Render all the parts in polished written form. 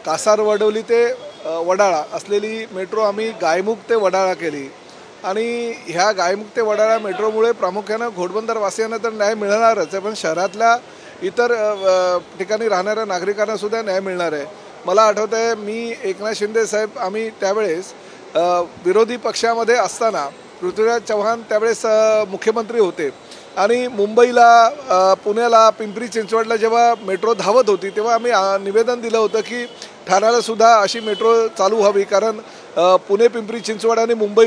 कासारवडवली ते वडाळा असलेली मेट्रो आम्ही गायमुख ते वडाळा केली आणि ह्या गायमुख ते वडाळा मेट्रोमुळे प्रामुख्यानं घोडबंदरवासियांना तर न्याय मिळणारच आहे, पण शहरातल्या इतर ठिकाणी राहणाऱ्या नागरिकांना सुद्धा न्याय मिळणार आहे। मला आठवतं आहे मी एकनाथ शिंदे साहेब आम्ही त्यावेळेस विरोधी पक्षामध्ये असताना पृथ्वीराज चव्हाण त्यावेळेस मुख्यमंत्री होते आणि मुंबईला पुण्याला पिंपरी चिंचवडला जेव्हा मेट्रो धावत होती तेव्हा आम्ही निवेदन दिलं होतं की ठाण्याला सुद्धा अशी मेट्रो चालू व्हावी, कारण पुणे पिंपरी चिंचवड आणि मुंबई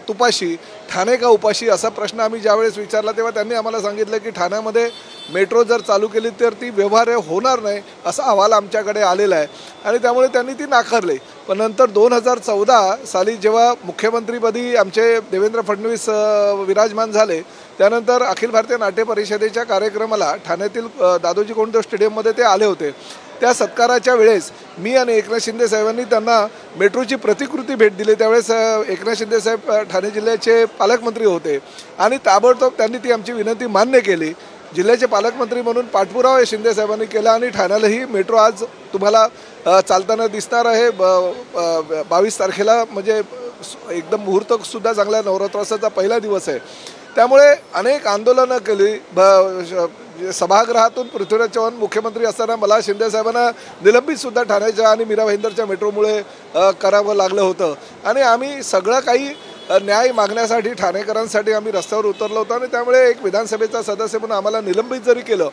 तुपाशी, ठाणे का उपाशी असा प्रश्न आम्ही ज्यावेळेस विचारला तेव्हा त्यांनी आम्हाला सांगितलं की ठाण्यामध्ये मेट्रो जर चालू केली तर ती व्यवहार्य होणार नाही असा अहवाल आमच्याकडे आलेला आहे आणि त्यामुळे त्यांनी ती नाकारली। पण नंतर 2014 साली जेव्हा मुख्यमंत्रीपदी आमचे देवेंद्र फडणवीस विराजमान झाले त्यानंतर अखिल भारतीय नाट्य परिषदेच्या कार्यक्रमाला ठाण्यातील दादोजी कोंडदेव स्टेडियममध्ये ते आले होते। त्या सत्काराच्या वेळेस मी आणि एकनाथ शिंदे साहेबांनी त्यांना मेट्रोची प्रतिकृती भेट दिली। त्यावेळेस एकनाथ शिंदे साहेब ठाणे जिल्ह्याचे पालकमंत्री होते आणि ताबडतोब त्यांनी ती आमची विनंती मान्य केली। जिल्ह्याचे पालकमंत्री म्हणून पाठपुरावा शिंदे साहेबांनी केला आणि ठाण्यालाही मेट्रो आज तुम्हाला चालताना दिसणार आहे। 22 तारखेला म्हणजे एकदम मुहूर्तसुद्धा चांगला, नवरात्राचा पहिला दिवस आहे, त्यामुळे अनेक आंदोलनं केली। सभागृहातून पृथ्वीराज चव्हाण मुख्यमंत्री असताना मला शिंदे साहेबांना निलंबितसुद्धा ठाण्याच्या आणि मीरा भाईंदरच्या मेट्रोमुळे करावं लागलं होतं आणि आम्ही सगळं काही न्याय मागण्यासाठी ठाणेकरांसाठी आम्ही रस्त्यावर उतरलो होतो आणि त्यामुळे एक विधानसभेचा सदस्य म्हणून आम्हाला निलंबित जरी केलं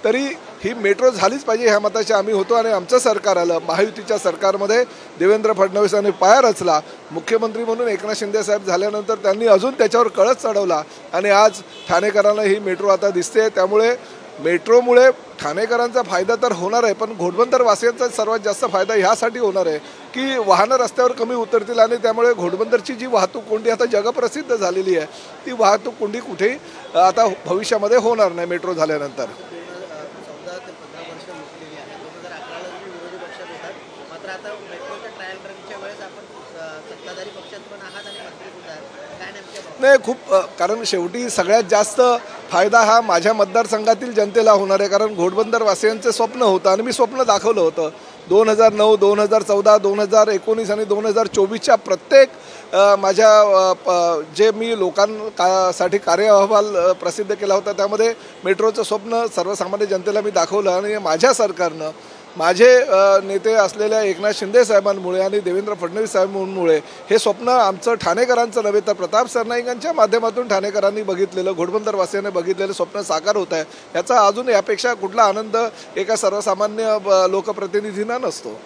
तरी ही मेट्रो झालीच पाहिजे ह्या मताचे आम्ही होतो आणि आमचं सरकार आलं। महायुतीच्या सरकारमध्ये देवेंद्र फडणवीसांनी पाया रचला, मुख्यमंत्री म्हणून एकनाथ शिंदे साहेब झाल्यानंतर त्यांनी अजून त्याच्यावर कळस चढवला आणि आज ठाणेकरांना ही मेट्रो आता दिसते। त्यामुळे मेट्रोमुळे ठाणेकरांचा फायदा तर होणार आहे, पण घोडबंदरवासियांचा सर्वात जास्त फायदा ह्यासाठी होणार आहे की वाहनं रस्त्यावर कमी उतरतील आणि त्यामुळे घोडबंदरची जी वाहतूक कोंडी आता जगप्रसिद्ध झालेली आहे ती वाहतूक कोंडी कुठेही आता भविष्यामध्ये होणार नाही मेट्रो झाल्यानंतर। नाही खूप, कारण शेवटी सगळ्यात जास्त फायदा हा माझ्या मतदारसंघातील जनतेला होणार आहे, कारण घोडबंदरवासियांचं स्वप्न होतं आणि मी स्वप्न दाखवलं होतं। 2009, 2014, 2019 आणि 2024च्या प्रत्येक माझ्या जे मी लोकांसाठी कार्य अहवाल प्रसिद्ध केला होता त्यामध्ये मेट्रोचं स्वप्न सर्वसामान्य जनतेला मी दाखवलं आणि माझ्या सरकारनं माझे नेते असलेल्या एकनाथ शिंदे साहेबांमुळे आणि देवेंद्र फडणवीस साहेबांमुळे हे स्वप्न आमचं ठाणेकरांचं नव्हे तर प्रताप सरनाईकांच्या माध्यमातून ठाणेकरांनी बघितलेलं, घोडबंदरवासियांनी बघितलेलं स्वप्न साकार होत आहे। याचा अजून यापेक्षा कुठला आनंद एका सर्वसामान्य लोकप्रतिनिधींना नसतो।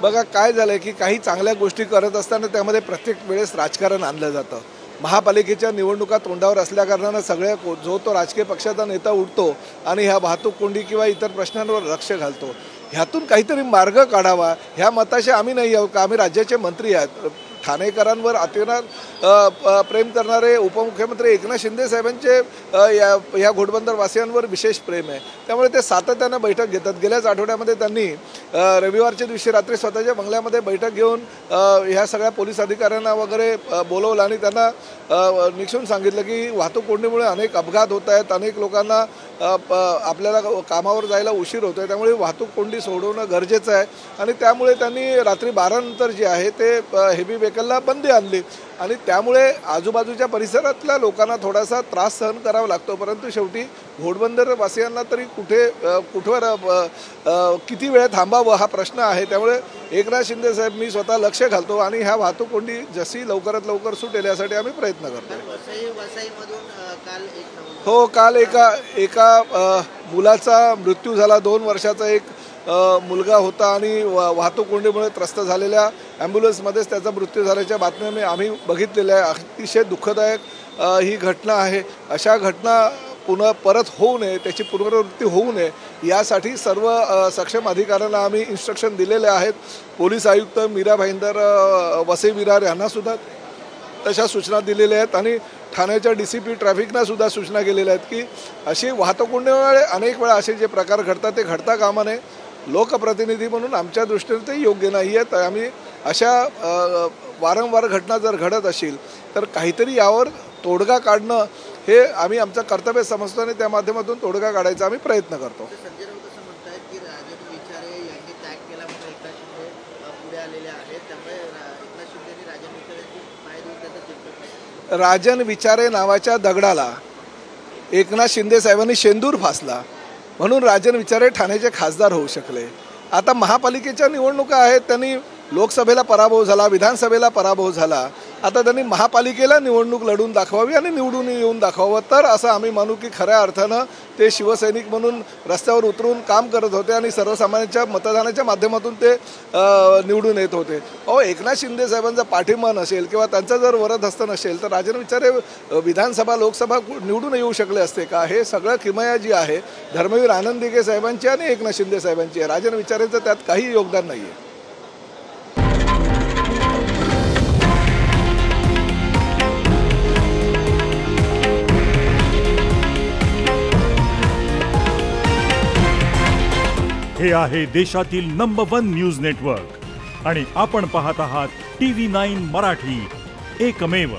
बघा काय झालं की काही चांगल्या गोष्टी करत असताना त्यामध्ये प्रत्येक वेळेस राजकारण आणलं जातं। महापालिकेच्या निवडणुका तोंडावर असल्याकारणानं जो तो राजकीय पक्षाचा नेता उठतो आणि ह्या वाहतूक कोंडी किंवा इतर प्रश्नांवर लक्ष घालतो। ह्यातून काहीतरी मार्ग काढावा ह्या मताशी आम्ही नाही आहोत का, आम्ही राज्याचे मंत्री आहेत। ठाणेकरांवर अतिशय प्रेम करणारे उपमुख्यमंत्री एकनाथ शिंदे साहेबांचे या घोडबंदरवासियांवर विशेष प्रेम आहे, त्यामुळे ते सातत्यानं बैठक घेतात। गेल्याच आठवड्यामध्ये त्यांनी रविवारच्या दिवशी रात्री स्वतःच्या बंगल्यामध्ये बैठक घेऊन ह्या सगळ्या पोलीस अधिकाऱ्यांना वगैरे बोलवलं आणि त्यांना निक्षून सांगितलं की वाहतूक कोंडीमुळे अनेक अपघात होत आहेत, अनेक लोकांना आपल्याला कामावर जायला उशीर होतो आहे, त्यामुळे वाहतूक कोंडी सोडवणं गरजेचं आहे आणि त्यामुळे त्यांनी रात्री 12 नंतर जे आहे ते हेवी व्हेकलला बंदी आणली आणि त्यामुळे आजूबाजूच्या परिसरातल्या लोकांना थोडासा त्रास सहन करावा लागतो। परंतु शेवटी घोडबंदरवासियांना तरी कुठवर किती वेळ थांबावं हा प्रश्न आहे, त्यामुळे एकनाथ शिंदे साहेब मी स्वतः लक्ष घालतो आणि ह्या वाहतूक कोंडी जशी लवकरात लवकर सुटेल यासाठी आम्ही प्रयत्न करतो। हो, काल एका मुलाचा मृत्यू झाला, 2 वर्षाचा एक मुलगा होता आणि वाहतूक कोंडीमुळे त्रस्त झालेल्या ॲम्ब्युलन्समध्येच त्याचा मृत्यू झाल्याच्या बातम्या आम्ही बघितलेल्या आहे। अतिशय दुःखदायक ही घटना आहे। अशा घटना परत होऊ नये, त्याची पुनरावृत्ती होऊ नये यासाठी सर्व सक्षम अधिकाऱ्यांना आम्ही इन्स्ट्रक्शन दिलेले आहेत। पोलीस आयुक्त मीरा भाईंदर, वसई विरार यांनासुद्धा तशा सूचना दिलेल्या आहेत आणि ठाण्याच्या DCP ट्रॅफिकना सुद्धा सूचना केलेल्या आहेत की अशी वाहतुकीमुळे अनेक वेळा असे जे प्रकार घडतात ते घडता कामा नये. लोकप्रतिनिधी म्हणून आमच्या दृष्टीने ते योग्य नाही आहे. तर आम्ही अशा वारंवार घटना जर घडत असतील तर काहीतरी यावर तोडगा काढणं हे आम्ही आमचं कर्तव्य समजतो आणि त्या माध्यमातून तोडगा काढायचा आम्ही प्रयत्न करतो. राजन विचारे नावाच्या दगडाला एकनाथ शिंदे साहेबांनी शेंदूर फासला म्हणून राजन विचारे ठाण्याचे खासदार होऊ शकले. आता महापालिकेच्या निवडणुका आहेत, त्यांनी लोकसभेला पराभव झाला, विधानसभेला पराभव झाला. आता त्यांनी महापालिकेला निवडणूक लढून दाखवावी आणि निवडून येऊन दाखवावं, तर असं आम्ही मानू की खऱ्या अर्थानं ते शिवसैनिक म्हणून रस्त्यावर उतरून काम करत होते आणि सर्वसामान्यांच्या मतदानाच्या माध्यमातून ते निवडून येत होते. एकनाथ शिंदे साहेबांचा पाठिंबा नसेल किंवा त्यांचा जर वरदहस्त नसेल तर राजन विचारे विधानसभा लोकसभा निवडून येऊ शकले असते का? हे सगळं किमया जी आहे धर्मवीर आनंद दिघे साहेबांची आणि एकनाथ शिंदे साहेबांची आहे. राजन विचारेंचं त्यात काही योगदान नाही आहे. हे आहे देशातील नंबर 1 न्यूज नेटवर्क आणि आपण पाहत आहात TV9 मराठी, एकमेव.